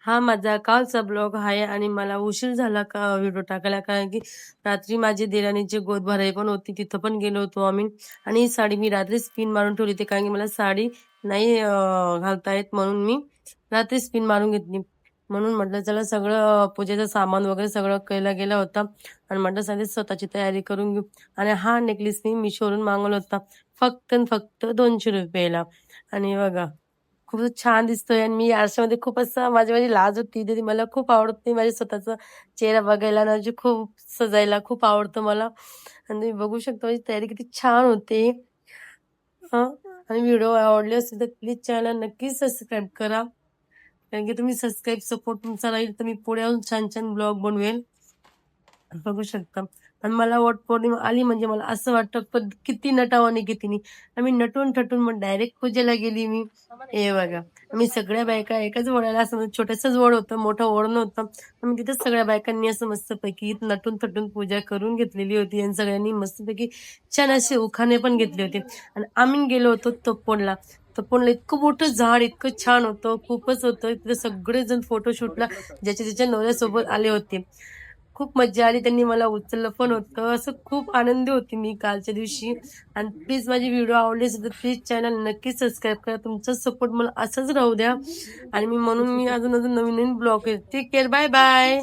हा माझा कालचा ब्लॉग आहे आणि मला उशीर झाला का व्हिडिओ टाकायला कारण की रात्री माझी देराणीची गोद भराई पण होती तिथं पण गेलो होतो आम्ही आणि ही साडी मी रात्री स्पिन मारून ठेवली होती कारण की मला साडी नाही घालता येत म्हणून मी रात्री स्पिन मारून घेतली म्हणून म्हटलं चला सगळं पूजेचं सामान वगैरे सगळं केलं गेलं होतं आणि म्हटलं सगळी स्वतःची तयारी करून घेऊ आणि हा नेकलेस मी मिशोवरून मागवला होता फक्त आणि फक्त 200 रुपयाला आणि बघा खूपच छान दिसतोय आणि मी आरशामध्ये खूप असं माझी लाज होती. तरी मला खूप आवडत नाही माझ्या स्वतःचा चेहरा बघायला आणि म्हणजे खूप सजायला खूप आवडतं मला. आणि तुम्ही बघू शकता माझी तयारी किती छान होते. हं. आणि व्हिडिओ आवडले असेल तर प्लीज चॅनल नक्कीच सबस्क्राईब करा. कारण की तुम्ही सबस्क्राईब सपोर्ट तुमचा राहील तर मी पुढे येऊन छान-छान ब्लॉग बनवेल. बघू शकता. आणि मला वटपौर्णिमा आली म्हणजे मला असं वाटतं पण किती नटावं आणि किती नाही. आम्ही नटून-थटून मग डायरेक्ट पूजेला गेली मी. हे बघा. आम्ही सगळ्या बायका एकाच वडाला असं म्हणजे छोटंसंच वड होतं, मोठं वड नव्हतं. आम्ही तिथेच सगळ्या बायकांनी असं मस्तपैकी नटून-थटून पूजा करून घेतलेली होती आणि सगळ्यांनी मस्तपैकी छान असे उखाणे पण घेतले होते. आणि आम्ही गेलो होतो तपोवनला. तपोवनला इतकं मोठं झाड, इतकं छान होतं, खूपच होतं. तिथे सगळेजण फोटोशूटला ज्याच्या त्याच्या नवऱ्यासोबत आले होते. खूप मज्जा आली. त्यांनी मला उचललं पण होतं. असं खूप आनंदी होती मी कालच्या दिवशी. आणि प्लीज माझी व्हिडिओ आवडली असेल तर प्लीज चॅनल नक्की सबस्क्राईब करा. तुमचा सपोर्ट मला असाच राहू द्या. आणि मी म्हणून मी अजून नवीन-नवीन ब्लॉग येते. Take care. Bye bye.